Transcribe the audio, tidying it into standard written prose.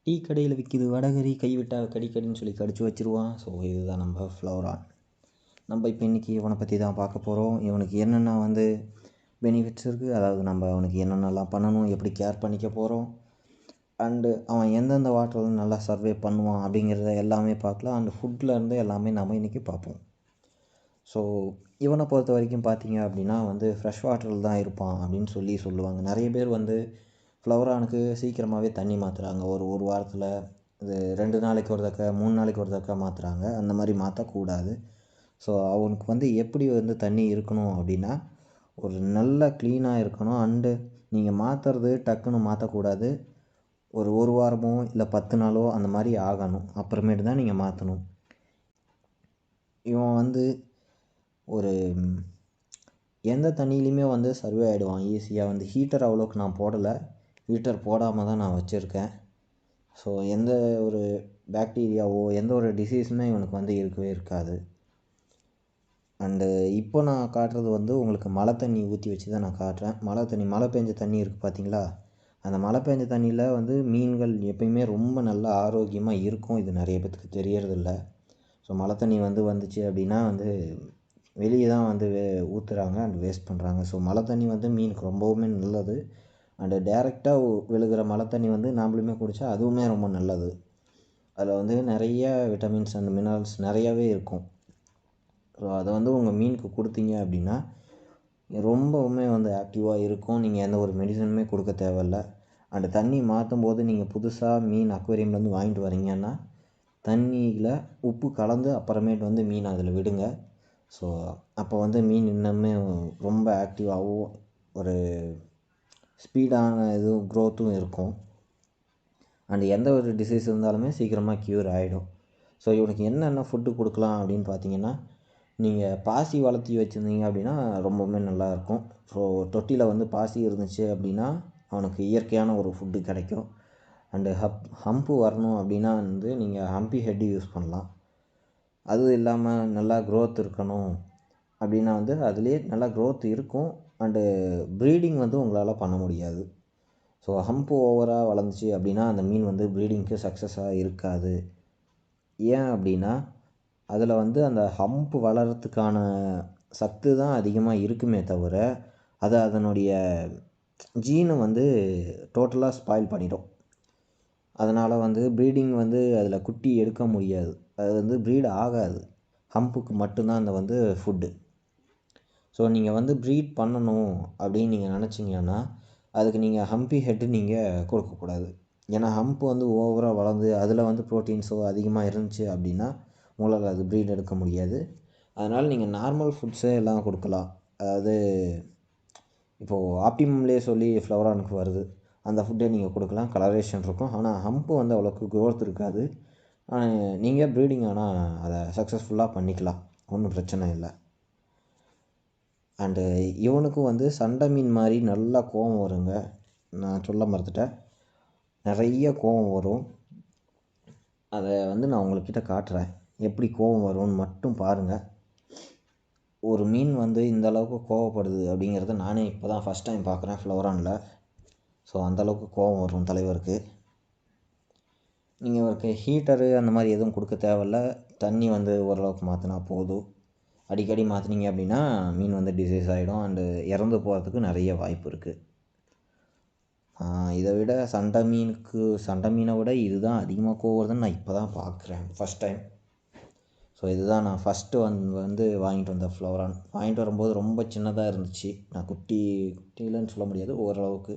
Tea கடையில் விற்கிது வடகறி, கைவிட்டா கடின்னு சொல்லி கடிச்சு வச்சுருவான். ஸோ இதுதான் நம்ம ஃப்ளோரான். நம்ம இப்போ இன்றைக்கி இவனை பற்றி தான் பார்க்க போகிறோம். இவனுக்கு என்னென்ன வந்து பெனிஃபிட்ஸ் இருக்குது, அதாவது நம்ம அவனுக்கு என்னென்னலாம் பண்ணணும், எப்படி கேர் பண்ணிக்க போகிறோம், அண்டு அவன் எந்தெந்த வாட்டரில் நல்லா சர்வே பண்ணுவான் அப்படிங்கிறத எல்லாமே பார்க்கலாம். அண்டு ஃபுட்லேருந்து எல்லாமே நம்ம இன்றைக்கி பார்ப்போம். ஸோ இவனை பொறுத்த வரைக்கும் பார்த்தீங்க அப்படின்னா வந்து ஃப்ரெஷ் வாட்டரில் தான் இருப்பான் அப்படின்னு சொல்லுவாங்க. நிறைய பேர் வந்து ஃப்ளவரானுக்கு சீக்கிரமாகவே தண்ணி மாற்றுறாங்க. ஒரு வாரத்தில் இது 2 நாளைக்கு ஒரு தக்க 3 நாளைக்கு ஒரு தக்க மாற்றுறாங்க. அந்த மாதிரி மாற்றக்கூடாது. ஸோ அவனுக்கு வந்து எப்படி வந்து தண்ணி இருக்கணும் அப்படின்னா, ஒரு நல்ல க்ளீனாக இருக்கணும். அண்டு நீங்கள் மாற்றுறது டக்குன்னு மாற்றக்கூடாது. ஒரு வாரமோ இல்லை 10 நாளோ அந்த மாதிரி ஆகணும். அப்புறமேட்டு தான் நீங்கள் மாற்றணும். இவன் வந்து ஒரு எந்த தண்ணியிலையுமே வந்து சர்வே ஆகிடுவான் ஈஸியாக. வந்து ஹீட்டர் அவ்வளோக்கு நான் போடலை, ஹீட்டர் போடாமல் தான் நான் வச்சுருக்கேன். ஸோ எந்த ஒரு பாக்டீரியாவோ எந்த ஒரு டிசீஸுமே இவனுக்கு வந்து இருக்கவே இருக்காது. அண்டு இப்போ நான் காட்டுறது வந்து உங்களுக்கு மழை தண்ணி ஊற்றி வச்சு தான் நான் காட்டுறேன். மழை பெஞ்ச தண்ணி இருக்குது பார்த்தீங்களா, அந்த மழை பெஞ்ச தண்ணியில் வந்து மீன்கள் எப்பயுமே ரொம்ப நல்லா ஆரோக்கியமாக இருக்கும். இது நிறைய பேத்துக்கு தெரியறதில்ல. ஸோ மழை தண்ணி வந்துச்சு அப்படின்னா வந்து வெளியே தான் வந்து ஊற்றுறாங்க அண்ட் வேஸ்ட் பண்ணுறாங்க. ஸோ மழை தண்ணி வந்து மீனுக்கு ரொம்பவுமே நல்லது. அண்டு டேரெக்டாக விழுகிற மழை தண்ணி வந்து நாம்ளுமே குடித்தா அதுவுமே ரொம்ப நல்லது. அதில் வந்து நிறைய விட்டமின்ஸ் அண்ட் மினரல்ஸ் நிறையாவே இருக்கும். ஸோ அதை வந்து உங்கள் மீனுக்கு கொடுத்தீங்க அப்படின்னா ரொம்பவுமே வந்து ஆக்டிவாக இருக்கும். நீங்கள் எந்த ஒரு மெடிசனுமே கொடுக்க தேவையில்ல. அண்டு தண்ணி மாற்றும் போது நீங்கள் புதுசாக மீன் அக்வேரியம்லேருந்து வாங்கிட்டு வரீங்கன்னா தண்ணியில் உப்பு கலந்து அப்புறமேட்டு வந்து மீன் அதில் விடுங்க. ஸோ அப்போ வந்து மீன் இன்னுமே ரொம்ப ஆக்டிவாகவும் ஒரு ஸ்பீடான இதுவும் க்ரோத்தும் இருக்கும். அண்டு எந்த ஒரு டிசீஸ் இருந்தாலுமே சீக்கிரமாக க்யூர் ஆகிடும். ஸோ இவனுக்கு என்னென்ன ஃபுட்டு கொடுக்கலாம் அப்படின்னு பார்த்தீங்கன்னா, நீங்கள் பாசி வளர்த்தி வச்சுருந்தீங்க அப்படின்னா ரொம்பவுமே நல்லாயிருக்கும். ஸோ தொட்டியில் வந்து பாசி இருந்துச்சு அப்படின்னா அவனுக்கு இயற்கையான ஒரு ஃபுட்டு கிடைக்கும். அண்டு ஹம்பு வரணும் அப்படின்னா வந்து நீங்கள் ஹம்பி ஹெட்டு யூஸ் பண்ணலாம். அது இல்லாமல் நல்லா க்ரோத் இருக்கணும் அப்படின்னா வந்து அதுலேயே நல்லா க்ரோத் இருக்கும். அண்டு ப்ரீடிங் வந்து உங்களால் பண்ண முடியாது. ஸோ ஹம்பு ஓவராக வளர்ந்துச்சு அப்படின்னா அந்த மீன் வந்து ப்ரீடிங்க்கு சக்ஸஸாக இருக்காது. ஏன் அப்படின்னா அதில் வந்து அந்த ஹம்பு வளர்கிறதுக்கான சத்து தான் அதிகமாக இருக்குமே தவிர அது அதனுடைய ஜீனை வந்து டோட்டலாக ஸ்பாயில் பண்ணிடும். அதனால் வந்து ப்ரீடிங் வந்து அதில் குட்டி எடுக்க முடியாது. அது வந்து ப்ரீட் ஆகாது. ஹம்புக்கு மட்டும்தான் அந்த வந்து ஃபுட்டு. ஸோ நீங்கள் வந்து ப்ரீட் பண்ணணும் அப்படின்னு நீங்கள் நினச்சிங்கன்னா அதுக்கு நீங்கள் ஹம்பி ஹெட்டு நீங்கள் கொடுக்கக்கூடாது. ஏன்னா ஹம்பு வந்து ஓவராக வளர்ந்து அதில் வந்து ப்ரோட்டீன்ஸோ அதிகமாக இருந்துச்சு அப்படின்னா உங்களால் அது ப்ரீட் எடுக்க முடியாது. அதனால் நீங்கள் நார்மல் ஃபுட்ஸே எல்லாம் கொடுக்கலாம். அதாவது இப்போது ஆப்டிமம்லேயே சொல்லி ஃப்ளவரானுக்கு வருது, அந்த ஃபுட்டே நீங்கள் கொடுக்கலாம். கலரேஷன் இருக்கும். ஆனால் ஹம்பு வந்து அவ்வளோக்கு க்ரோத் இருக்காது. நீங்கள் ப்ரீடிங் ஆனால் அதை சக்ஸஸ்ஃபுல்லாக பண்ணிக்கலாம், ஒன்றும் பிரச்சனை இல்லை. அண்டு இவனுக்கும் வந்து சண்டை மீன் மாதிரி நல்லா கோவம் வருங்க. நான் சொல்ல மறந்துட்டேன், நிறைய கோவம் வரும். அதை வந்து நான் உங்கள்கிட்ட காட்டுறேன், எப்படி கோவம் வரும்னு மட்டும் பாருங்கள். ஒரு மீன் வந்து இந்த அளவுக்கு கோவப்படுது அப்படிங்கிறத நானே இப்போ தான் ஃபஸ்ட் டைம் பார்க்குறேன் ஃப்ளவரானில். ஸோ அந்தளவுக்கு கோவம் வரும் தலைவருக்கு. நீங்கள் அவருக்கு ஹீட்டரு அந்த மாதிரி எதுவும் கொடுக்க தேவையில்ல. தண்ணி வந்து ஓரளவுக்கு மாற்றினா போதும். அடிக்கடி மாற்றினீங்க அப்படின்னா மீன் வந்து டிசீஸ் ஆகிடும் அண்டு இறந்து போகிறதுக்கு நிறைய வாய்ப்பு இருக்குது. இதை விட சண்டை மீனை விட இதுதான் அதிகமாக கோவம் வருதுன்னு நான் இப்போ தான் பார்க்குறேன் ஃபஸ்ட் டைம். ஸோ இதுதான் நான் ஃபஸ்ட்டு வந்து வாங்கிட்டு வந்த ஃப்ளவரான். வாங்கிட்டு வரும்போது ரொம்ப சின்னதாக இருந்துச்சு. நான் குட்டிலன்னு சொல்ல முடியாது, ஓரளவுக்கு.